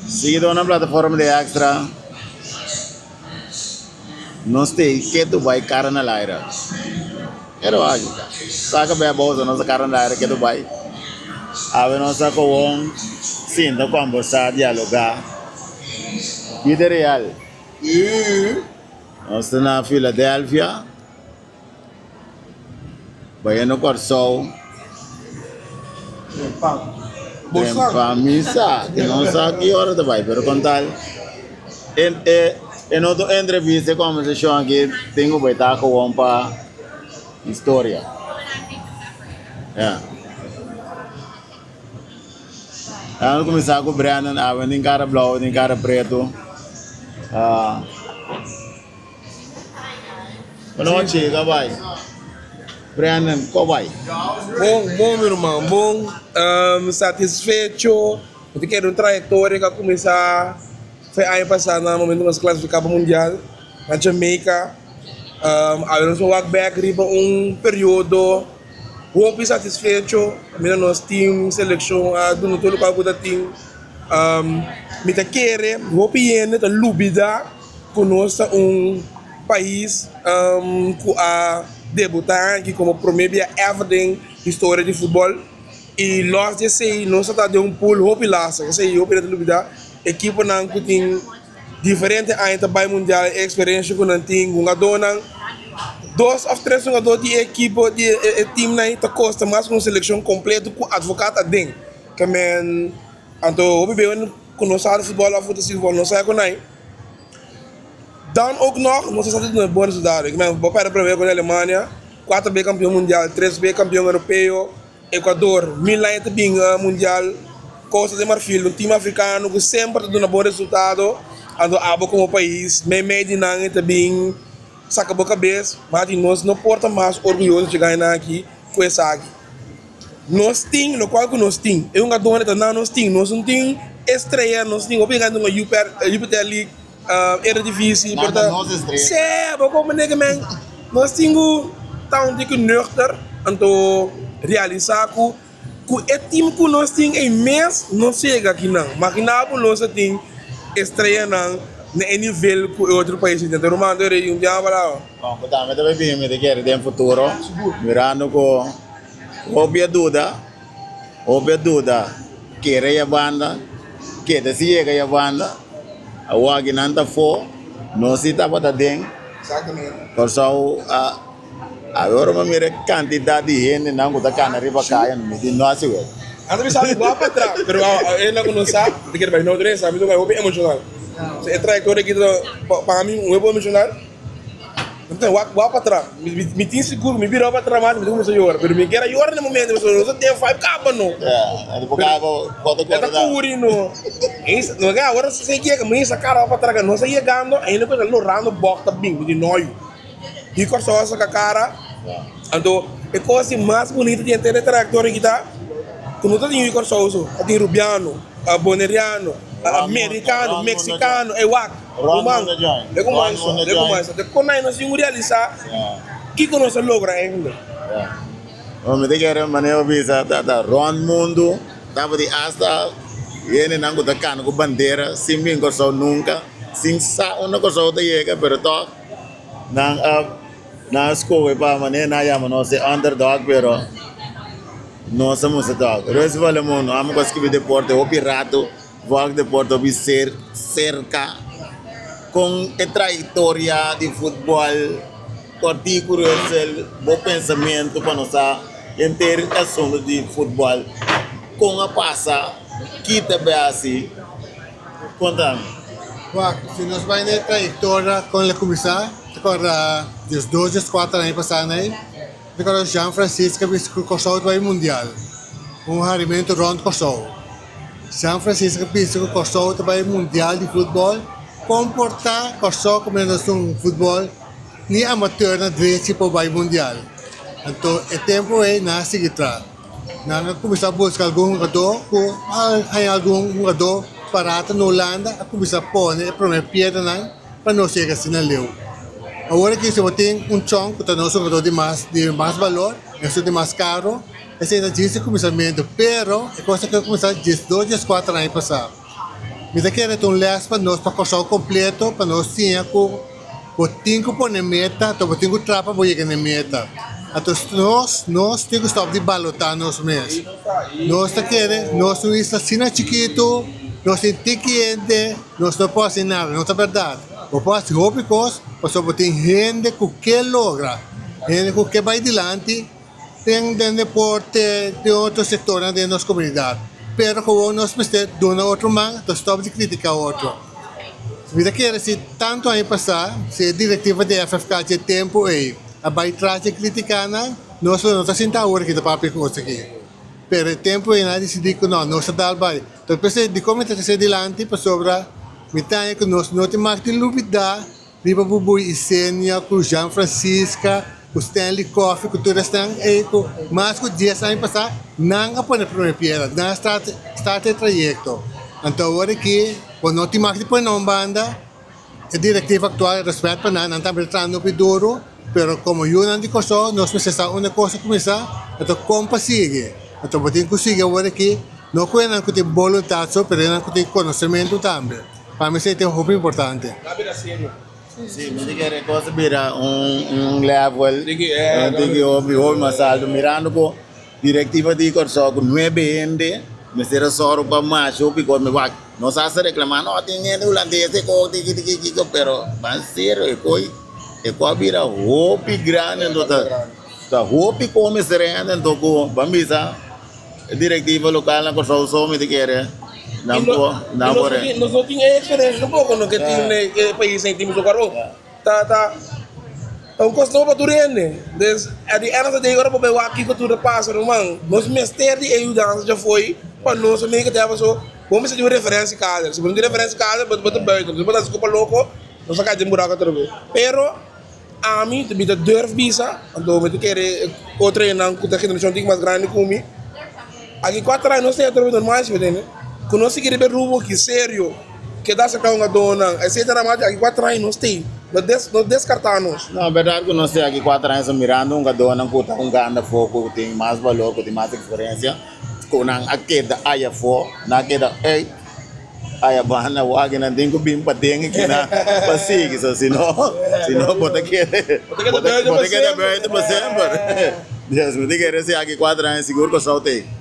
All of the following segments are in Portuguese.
Seguido na plataforma de extra, nós temos que Dubai cara na laira. Quero algo. Saca bem a bolsa, nossa cara na laira que Dubai. A ver nossa com sim, da conversar, dialogar. Vida real. Nós estamos na Filadélfia. Vai no Corsol. Tem misa, que não sabe que hora vai, pero com tal. Em outra entrevista, conversação aqui, tenho que estar com um para história. Vamos começar com o Brandon, tem cara blau, tem cara preto. Não chega, vai. Brandon, qual vai? Bom, meu irmão, bom, satisfeito. Eu quero uma trajetória que começar. Foi ano passado, no momento que nós classificamos para o Mundial, na Jamaica. Aí nós vamos back para período. Vou satisfeito. Nós temos seleção do todo o pago da team. Me quero, vou pedir, lubida, conosco país que a debutar aqui como primeira evidente história de futebol e nós desse nós está de pool hope laça esse hope da dúvida equipe não que tem diferente ainda para mundial experiência que não tem uma dona dois ou três jogadores de equipe de time na ita costa mais com seleção completa com advogado dentro que men então hope bem conosco futebol a futebol não sai com nós. Dan ook nog, nós estamos no bom resultado. Ik ben para a primeira com a Alemanha, 4B campeão mundial, 3B campeão europeu, Equador, Milan também mundial, Costa de Marfil, um time africano que sempre está dando bom resultado, ando abo como país, meio de nada também, saca boa cabeça, mas nós não porta mais orgulhoso de ganhar aqui com essa aqui. Nós temos, no qual que nós temos, é uma dona que nós não temos estreia, nós temos obrigado uma Jupiter League. Era difícil, portanto, como nega men, nós temos tão de que nuchter, então realizar que o time que nós temos em mês não chega aqui não, mas que nós temos estreia não no nível que outro país tem, então mando ele dia para lá. Bom, então, mas também bem, me quero ter futuro, mirando com obvia dúvida, querer a banda, que decide a banda. A wagi nanta fo no sita bata deng korsau agora uma mira quantidade de gente não que tá cana riba caia no meio não assim velho Anda bisa gua para trás, pero ele não conhece, de que vai não três, sabe, vai ouvir emocional. Se trajetória aqui para mim um emocional. Então gua para trás, me tinha seguro, me virou para trás, mas me começou a chorar, pero me quer chorar no momento, eu só tenho five capa não. depois cago foto Está curino. Não é agora se você quer me sacar para trás, não sei chegando, ainda coisa no rando bota bem de nós. E com essa cara, então é coisa mais bonita de ter trajetória que tá. Quando tu tem o corso, tem rubiano, boneriano, americano, mexicano, é wack. Romano, é como isso. Depois nós temos que realizar que nós logra ainda. Vamos ter que era maneira visa da Ron Mundo, tava de hasta viene nango da cana com bandeira, sem bem corso nunca, sem sa uma corso da chega, pero to na escola para maneira na chama nós é underdog, pero nós somos dog. Esse vale muito, amo que deporte, o pirata, vogue deporte, o ser cerca com a trajetória de futebol, particular, bom pensamento para nós ter assunto de futebol, com a passa, que também assim, contame. Se nós vamos na trajetória com a comissão, agora, dos 12, 4 anos passados, agora Jean Francisco que Kosovo vai mundial, harimento rondo Kosovo. Jean Francisco que Kosovo vai mundial de futebol, comportar Kosovo como nação futebol, nem amateur na dresse para vai mundial. Então, o tempo é na seguida. Na começar a buscar algum jogador, hay algum jogador parado na Holanda, a começar a pôr a primeira pedra para não chegar assim na leu. Agora que se tem chão que está nosso jogador de mais valor, Isso é mais caro. Esse ainda disse começamento, pero é coisa que começar 2, 4 anos passar. Mas aqui é um les para nós, para o completo, para nós tinha com o 5 por meta, então o 5 trapa para chegar na meta. Então nós temos que estar de balotar nós mesmos. Nós queremos, nós não estamos assim chiquito, nós temos cliente, nós não podemos fazer nada, não é verdade. Não podemos fazer coisas, mas só tem gente que logra, gente que vai adiante, tem deporte, tem outro setor dentro da nossa comunidade. Pero como nós precisamos de outro man, então estamos de criticar outro. Vida que se tanto ano passado, se a diretiva da FFK tinha tempo aí, a baixar de criticar, nós não estamos sentados agora aqui da papel coisa aqui. Pero o tempo aí nós decidimos que não, nós estamos bem. Então pensei de como está adiante para sobra, me tem que nós não temos mais de dúvida, riba bubu Isenia, com Jean Francisca, com Stanley Coffee, com tudo estão aí, mas com 10 anos passado, não põe a primeira pedra, não está o trajeto. Então agora aqui, quando não temos mais de pôr uma banda, a diretiva atual respeita para nós, não estamos entrando no duro, pero como eu não digo só, nós precisamos uma coisa começar, então como sigue. Então vamos conseguir agora aqui, não é que tem vontade, mas que tem conhecimento também. Para mim isso é muito importante. Sim, me diga que coisa vira level, diga houve mais alto, mirando com diretiva de corso com 9 gente, me será só para mais, eu pico me vai, nós a reclamar, não tem ninguém holandês, pero vai ser e coi vira roupa grande, então tá roupa como serena, então vamos ver diretiva local na corso só me diga Nós não tínhamos experiência um pouco no que tinha país em time do carro. Tá. Um costume para tudo né. A de anos de agora para pegar aqui que tudo passa, irmão. Nós mestre de ajuda já foi para nós meio que tava só. Vamos de referência casa. Se vamos de referência casa, bota bem. Se bota desculpa louco, nós sacar de buraco outra vez. Pero a mim te bita durf bisa, então me querer outra não que tá generando um mais grande comigo. Aqui 4 anos tem outra vez normal, né? Quando nós queremos ver rumo que sério, que dá certo uma dona, etc. Mas aqui 4 anos nós tem, nós descartamos. Não, a verdade é que nós temos aqui 4 anos mirando uma dona que tem um grande foco, que tem mais valor, que tem mais experiência, com a queda aí fora, na queda aí, aí bana o águia não tem que vir para dentro aqui na passeio, senão bota que bem para sempre. Deus me diga esse aqui 4 anos seguro que só tem.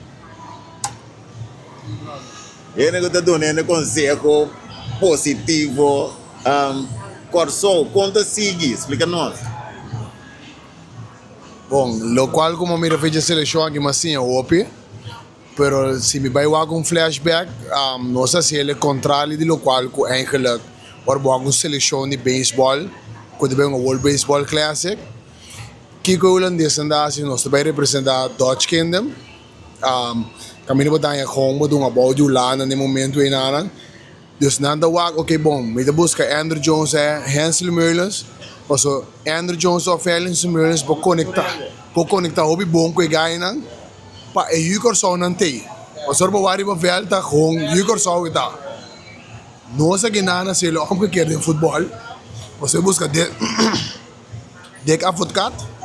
Ele que está dando conselho positivo, corso, conta sigue, explica-nos. Bom, lo qual como me referi a seleção aqui, mas sim, é OP. Pero se me vai com flashback, não sei se ele controle de lo qual que eigenlijk wordt een seleção de baseball, que é een World Baseball Classic. Kiko Holandês anda assim, nós também representar Dutch Kingdom. Kami ba tayo kung mo doon about yung lana ni momento ay naran. Dus nanda wag, okay bom, may tabus ka Andrew Jones Hansel Merlins. So Andrew Jones of Hansel Merlins po konekta hobi bom ko gaya nang pa yukor so nante. So ba wari ba velta kung yukor so ita. No sa ginana sila ang kikir ng football. So busca dek a footcat.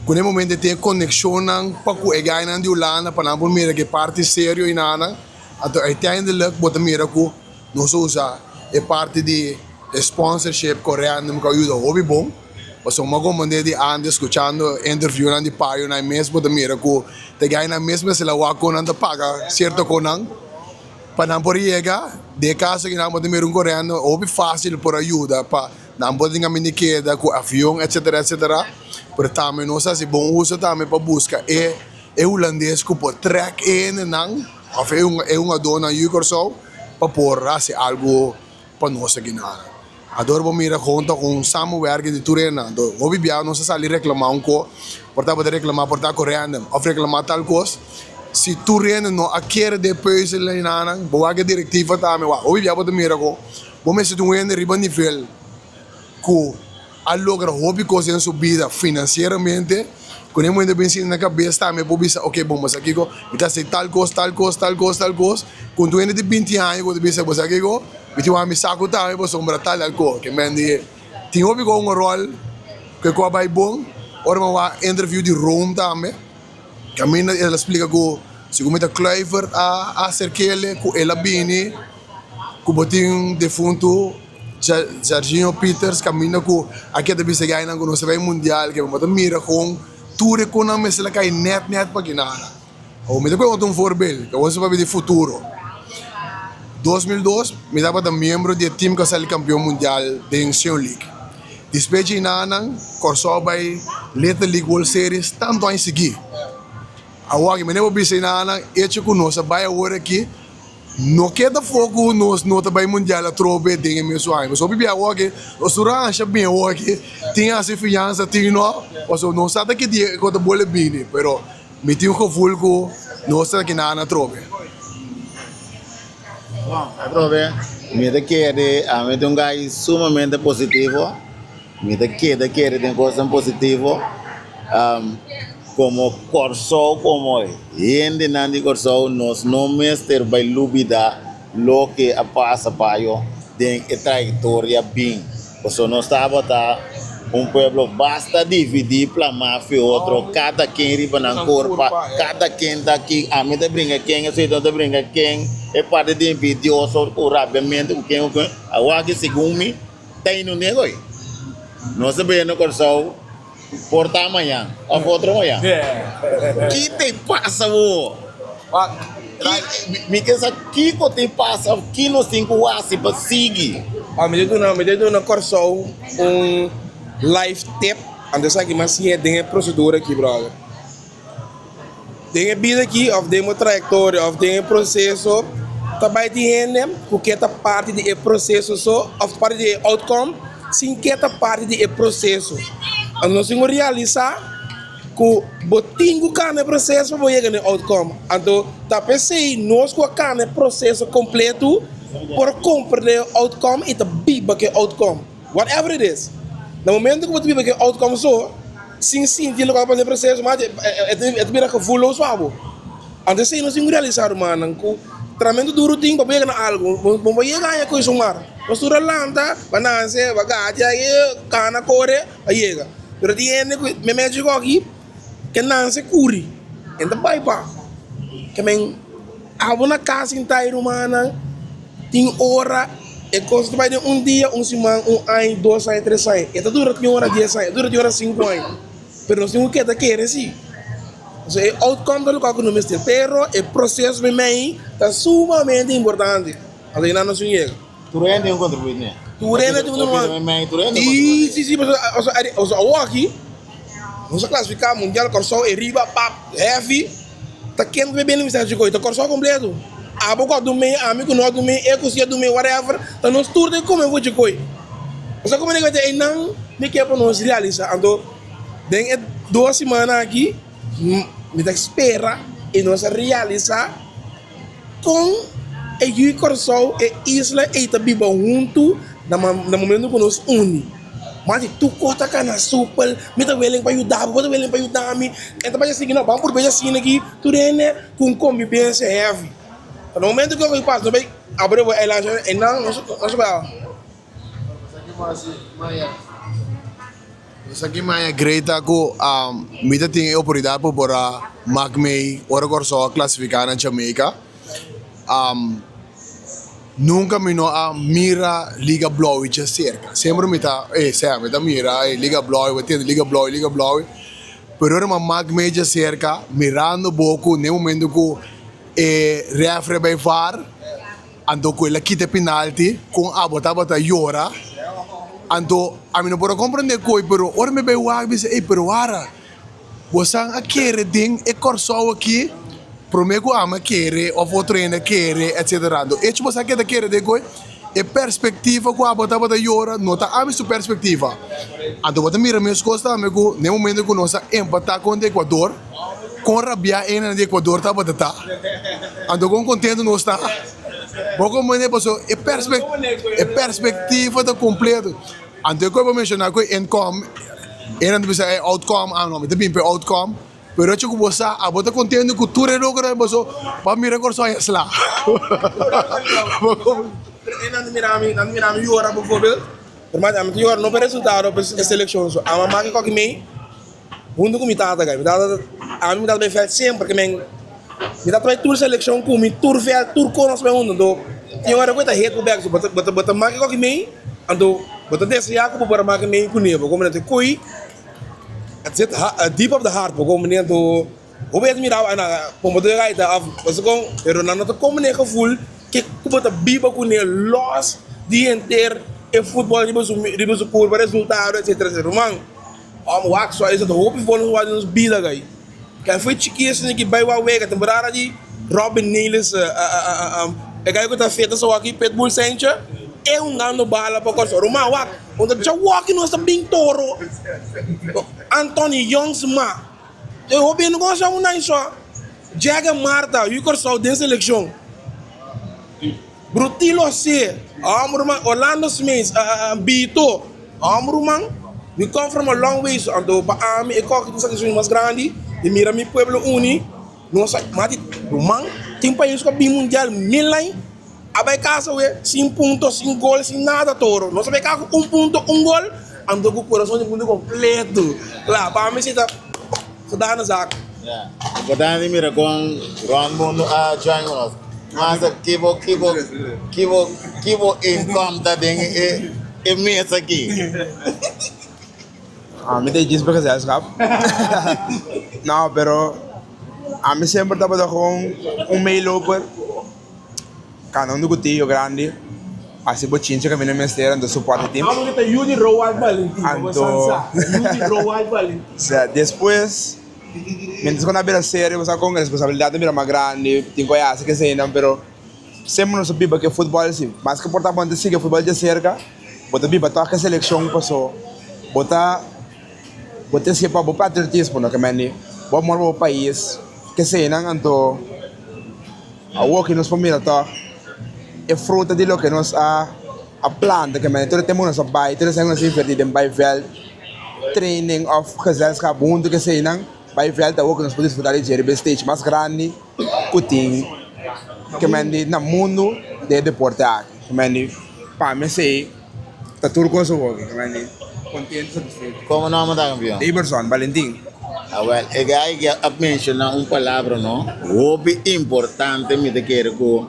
Kung yung momento tem conexão ng pag-uegay ng diulana, panapon mira que parte sério inana, at uiteindelijk bota mira ko não se usa é parte de sponsorship coreano que ajuda hobby bom. Mas uma comandante de ande escuchando interview ng di payo na mes bota mira ko te gay na mesmo sila wako nang paga certo konang panamporiega de caso que namo de mira um coreano hobby fácil por ajuda pa namo de kami ni queda com avião etc etc. Pero também não sei se bom uso também para buscar é holandês que pode track nang of é uma dona yukor so para por assim algo para nós aqui na adoro mira conta com Samuel que de Turena do hobby bia não se salir reclamar um co porta pode reclamar porta coreano of reclamar tal coisa se Turena não aquele depois ele na boa que diretiva também hobby bia pode mira co bom se tu ende riba nível que a lograr hobby coisa em sua vida financeiramente, quando eu ainda penso na cabeça, também vou pensar, ok, bom, mas aqui, então se tal coisa, quando tu ainda de 20 anos, quando pensa, mas aqui, eu tenho me saco também, vou sombrar tal coisa, que me diz, tem hobby com um rol, que vai bom, ora uma interview de Rome também, Camina, ela explica que se como está Kluivert a acerquele, que ela bini, que botinho defunto Jorginho Peters camina com aqui da bisa ganha com nossa mundial que vamos mira com tudo com a mesa cai net para que nada. Ou me depois um voorbeeld, que você vai ver de futuro. 2002, me dava da membro do time que saiu campeão mundial da Nations League. Depois de Nanang, Corso vai Little League World Series tanto em seguir. Agora, me lembro bisa Nanang, hecho com nós, vai agora aqui. No queda fogo nos nota vai mundial a trobe dinhe meu sonho. Mas o bibi agora que o suranja bem agora que tinha essa fiança tinha não, ou não sabe que dia quando bola bem, pero me tinha que vulgo não sabe que nada trobe. Bom, a trobe, me te quede a mim um gás sumamente positivo. Me te quede tem coisa positiva. Como Corso, como gente nandi Corso, nos nomes ter vai lubida lo que passa para eu tem a trajetória bem. Porque nós estava tá pueblo basta dividir para máfia outro, cada quem riba na corpa, cada quem daqui a mim te brinca quem, eu sei te brinca quem, é parte de envidioso, o rabiamento, quem agora que segundo me tem no negócio. Nós sabemos no Corso porta amanhã, ou outro amanhã. Que te passa, vô? Me pensa, que te passa? Que nos 5 anos para seguir? Me deu na Corso live tip. Antes aqui, mas sim, tem a procedura aqui, brother. Tem a vida aqui, of tem uma trajetória, of tem um processo. Também tem porque esta parte do processo, of parte do outcome, sim, que esta parte do processo. Nós temos que realizar que o botinho carne processo para chegar no outcome. Então, tá pensei nós com a carne processo completo para compreender o outcome e tá biba que outcome. Whatever it is. No momento que você biba que outcome sim, sentir o que vai fazer processo, mas é bem que fulou suave. Então, sei nós temos que realizar, mano, que tratamento duro tem para chegar a algo. Vamos chegar a coisa mar. Nós estamos lanta, bananse, bagagem, cana, core, aí chega. Pero tiene me médico aqui que não se cure. Então vai pá. Que men a na casa inteira humana tem hora e coisa vai de dia, semana, ano, 2 anos, 3 anos. Então dura de hora 10 anos, dura de hora 5 anos. Pero nós temos que querer sim. O outcome do local que não mestre, pero o processo de mim está sumamente importante. Ali não nos chega. Tu rende contribuir, né? Turena tem sim, mas aqui nós classificar mundial Corso e riba pap heavy tá quente bem no mensagem de coisa Corso completo a boca do meio amigo não do meio é cozinha do meio whatever tá nos tour de como eu vou de coisa você como ninguém tem não me quer para nós realizar então tem 2 semanas aqui me dá espera e nós realizar com e Corso e Isla e também junto no momento que nos une. Mas tu corta a cana super, me tá vendo para ajudar, você vendo para ajudar-me. Então vai assim, não, vamos por bem assim aqui, tudo é com convivência heavy. No momento que eu passo, vai abrir a elanja e não vai. Isso aqui é greta que me tem a oportunidade para magmei ora Corso classificar na Jamaica. Nunca me no a mira Liga Blue já cerca. Sempre me tá, sempre tá mira Liga Blue, eu tenho Liga Blue. Pero era uma magme já cerca, mirando pouco, no momento que refre vai far, ando com ele quita penalti, com a bota llora. Ando a mim não posso compreender coi, pero ora me vai o dice, pero ara, você a querer ding e Corso aqui. Promego ama querer, ou vou treinar querer, etc. E tipo, você quer de coi, e perspectiva com a bota llora, não tá a sua perspectiva. Então, você mira meus costas, amigo, no momento que nós empatar com o Equador, com rabia em de Equador, tá bota tá. Então, com contento nós tá. Pouco mais passou, e perspectiva tá completo. Então, eu vou mencionar que income, é outcome, não, mas também é outcome. Pero eu que você a bota contendo que tudo é logo você para mirar Corso é lá. Não mirami por favor. Mas a melhor não resultado para a seleção. A mamãe que me junto com minha tata, cara. A mim me faz sempre que me tata vai tour seleção com me tour fez tour com nós bem então tinha hora que tá rede com back bota marca com me então bota desse já com para marca me com nebo como não coi deep of the heart como nem do o bem admirar ana como do gaita você com pero não tá como nem que full que bota biba com ne loss dia inteiro e futebol riba su curva resultado etc man wax só isso do hope volum wat nos bida gai kan foi chiquinho assim que vai o wega temporada de Robin Niles é gai que tá feita só aqui Pitbull Sencha é dando bala para coisa Roma wak onde já walk nós também toro Anthony Youngsma eu hope não gosta um nice só Jagger Marta e o só dessa seleção Brutilo C Orlando Smith Bito Amruman we come from a long way so ando pa ami e coque dos seleções mais grande e mira mi pueblo uni nossa mati rumang tem país com bi mundial milai abai casa we 5 pontos 5 gols sem nada toro nossa vai cá com 1 ponto 1 gol ando com o coração de mundo completo lá para mim se tá dá na zac Importante mira com Ron Mundo a join us. Mas kibo income tá dentro e mês aqui. A mí te dice gezelschap. Nou, pero a mí siempre estaba con un meeloper. Cada uno gutillo grande. Así bochinche que viene a mestre do suporte team. vamos que tá Yudi Rowan Valentin Yudi Rowan Valentin O sea, después, mientras con la vida seria, vas a con responsabilidad mira más grande, tengo ya así que se llenan, pero siempre nos sabía que fútbol sí, más que por tanto sí que fútbol de cerca, bota viva toda que selección pasó, bota siempre para patriotismo, no que me ni, vamos a mover país, que se llenan anto, a vos que nos familia todo, es fruto de lo que nos a planta, que me entonces tenemos nos bay, entonces tenemos que invertir en bayveld, training of gezelschap, mundo que se llenan, bayveld, a vos que nos puede disfrutar de Jerry stage más grande, cuting, que me ni na mundo de deporte aqui, que me ni, para mí sí, está turco eso que me ni, contento, satisfeito. Como nome da campeão? Iberson, Valentín. Well, é que a mencionar palavra, não? Hobby importante, me te quero que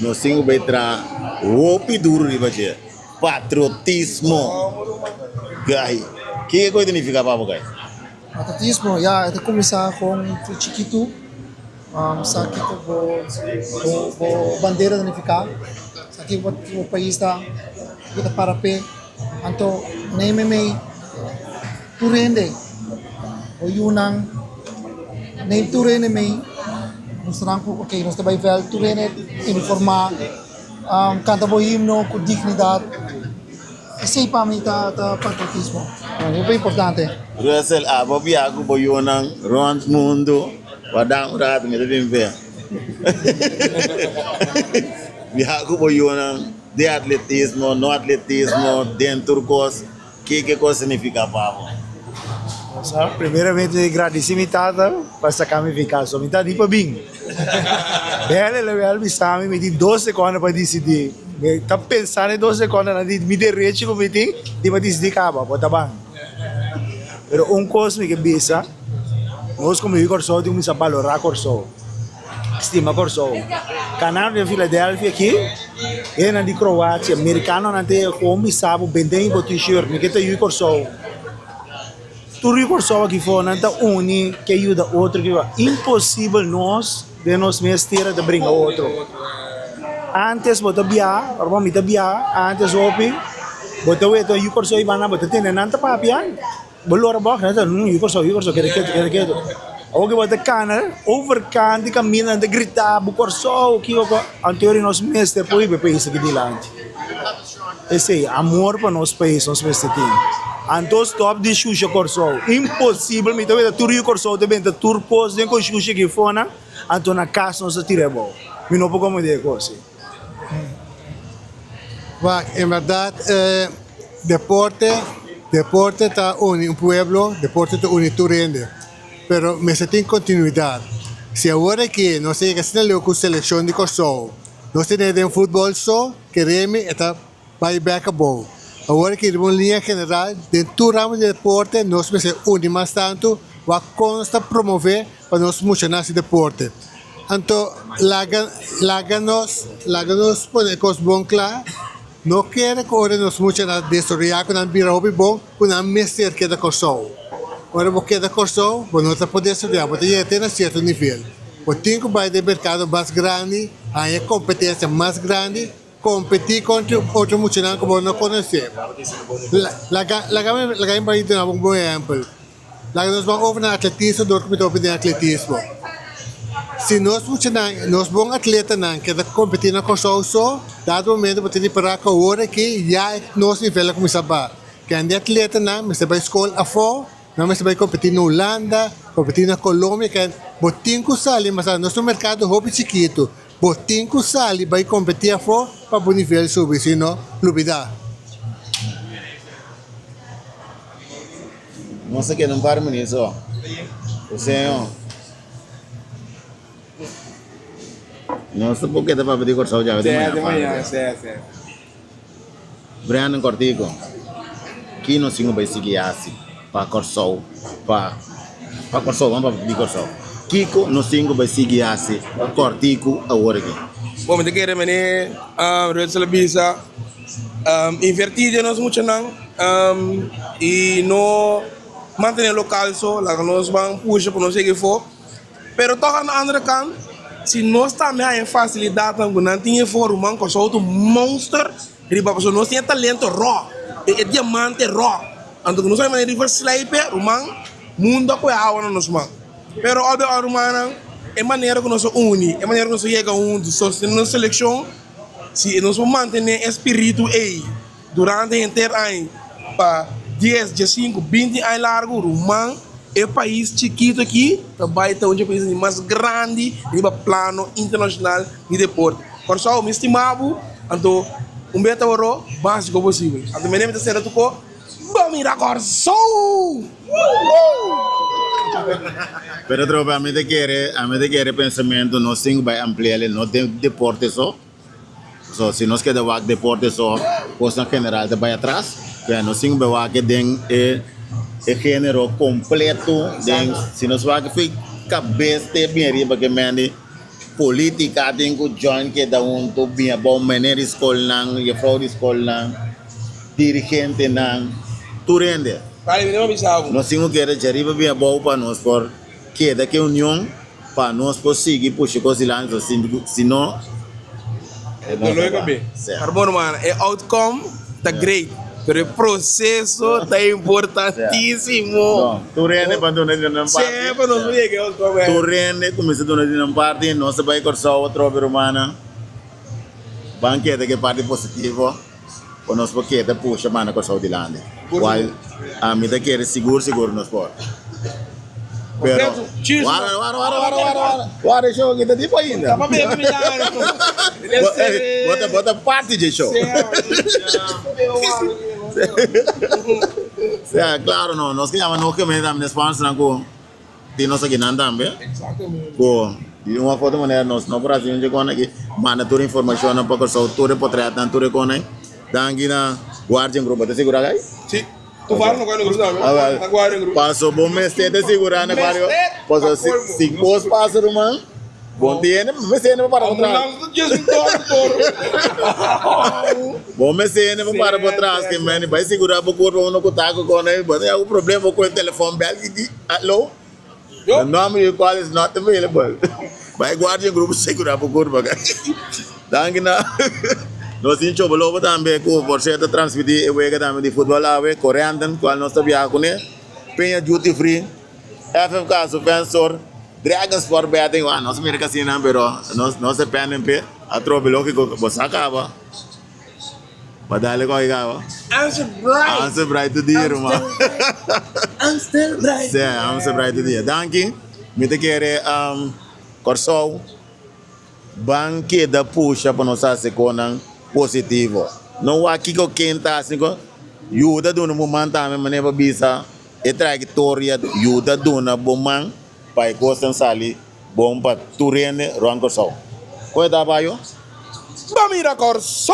no singo betra, hobby duro de bater, patriotismo, gai. Que coisa significa para você? Patriotismo, ya, ito começar com o chiquito, sa kita bo bandeira danificar, sa kita o país da kita parape, anto name may turende, o yunang name turende may mostrang ko okay, nós também vel turende informar, canta bo himno com dignidade. Isso aí para mim tá patriotismo, é muito importante. Russell, Bobby aku boyonang, Ron Mundo, wadang urat me te bem ver. Aku boyonang de atletismo, no atletismo, dentro cos, que coisa significa para você? Primeiramente, agradecer minha tata para sacar me ficar só. Minha tata para bem. Ela me sabe, me deu 12 segundos para decidir. Tá pensando em 12 segundos, me deu reche para meeting, para decidir acaba, pode bem. Pero coisa que bisa, nós como eu corso, temos a valorar corso, estima corso. Canal de Filadélfia aqui, é na de Croácia, americano não tem como sabe vender em t-shirt, me que tá eu corso. Tudo o corso aqui fora, não tá que ajuda outro que vai. Impossível nós de nós mestre de brincar outro. Antes bota bia, agora me bia, antes opi, bota o eu corso e bana bota tem nanta papian. Belora bak, não eu corso quer. Ook wat de kaner, overkant, die camina, de grita, bukorso, kioko, anterior nos mestre, poi be país aqui dilante. Esse amor para nosso país, nosso mestre tem. Antos top de xuxa corso, impossível, me também da turi corso, também da turpos, nem com xuxa que fona, anto na casa nos atirebo. Me não como de coisa. En verdad, deporte está un pueblo, deporte está un turende. Pero me sentí en continuidad. Si ahora que no sé qué es la selección de Kosovo, no se tiene fútbol so, que Remy está by back a ahora que en línea general, de tu ramo de deporte, no se me hace más tanto, wa consta promover para nós funcionar esse deporte. Então, láganos poner coisas bom claro. Não quer que ora nós funcionar desoriar com a bira hobby bom, com a mestre que da corso. Ora porque da corso, não está poder estudar, porque já tem a certo nível. O tempo vai de mercado mais grande, aí a competência mais grande, competir contra outro funcionário que não conhece. Lagam vai dar um bom exemplo. Lagam nós vamos over na atletismo, do que me de atletismo. Se nós funcionários, nós bons atletas não que competir na corso só, dado momento para ter para a hora que já nós nível começar a que ande atleta não, mas vai escola a fora. Não, mas vai competir na Holanda, competir na Colômbia, que botinho sali, mas nosso mercado hobby chiquito. Botinho sali vai competir a fora para o nível subir, senão lubida. Nossa, que não para nisso, ó. Você, ó. Nossa, por que dá para pedir corção já? Certo, de manhã, certo. Brandon Cortico. Aqui não se vai seguir assim. Para corção, para corção, vamos para pedir corção. Kiko no singo vai seguir assim, Cortico a hora aqui. Bom, me quero mene red celebisa invertir nós muito não e no manter local só, lá nós vamos puxar para nós seguir for. Pero toca na outra canto, se nós também tem facilidade com não tinha for um manco só outro monster, riba pessoa nós tinha talento raw, é diamante raw. Então nós vamos fazer river sniper, rumang mundo que é água nos man. Pero ao rumang é maneira que nós uni, é maneira que nós chega juntos, só se na seleção, se nós vamos manter espírito aí durante o inteiro ano, para 10, 15, 20 anos largo, rumang é país chiquito aqui, também é um país mais grande, nível plano internacional de deporte. Por isso, me estimava, então beta oro básico possível. Então me lembro de ser tudo vamos ir a corso! Pero tropa, a mí te quiere pensamiento, no sin vai ampliar no de deporte só. So, si nos queda wak deporte só, pues en general te vai atrás. Que no sin vai wak den género completo, den si nos wak foi cabeça de bem riba que mande política tem que join que da to bem bom maneira escola nang, e fraude escola nang, dirigente nang. Tu rende. Vale, me avisava. Nós temos que gerir bem bom para nós por que daqui união para nós conseguir puxar coisas lá, senão Não bem. Carbono mano, é outcome tá great, pero o processo tá importantíssimo. Tu rende para tu não parte. Sempre nós vamos que outcome. Tu rende começa tu não parte, nós vai cortar outro romana. Banquete que parte positivo. Para nós porque te puxa mana cortar de lande. While a mim te quer seguro nos pode. Pero Wara show kita tipo ainda. Tá para bem Bota parte de show. Claro, no, nós que chamamos que me dá sponsor não de nós aqui não também. Exatamente. De uma foto maneira nós no Brasil onde quando aqui manda toda informação para que só toda portrait não toda quando dangi na guarda grupo de segurança aí. Sim. Tu vai no grupo também. Na guarda grupo. Passou bom mês de segurança na guarda. Passou se pôs passar uma bom dia, mas você não para trás. Bom, mas você não para por trás, que mano vai segurar o corpo no contato com ele, mas é o problema com o telefone belga de alô. The number you call is not available. Vai guarda grupo segurar o corpo. Dangi na nós tínhamos o bolo também com por certo transmitir o que também de futebol lá, coreano, qual nós sabia com ele, penha duty free, FFK suspensor. Dragon Sport Betting, nós mira que assim não, pero nós se pendem pe, a trobe lo que você acaba. Padale ko ikaw. Answer bright to dia, irmão. Answer bright. Sim, answer bright to dia. Danke. Me te quere corso. Banque da puxa para nós se conang positivo. Não há aqui que quem tá assim ko. Yuda do no momento também maneira bisa. E trajetória yuda do na bomang. Pai gostam sali bom para tu rende ronco só. Qual é da baio? Vamos ir a corso!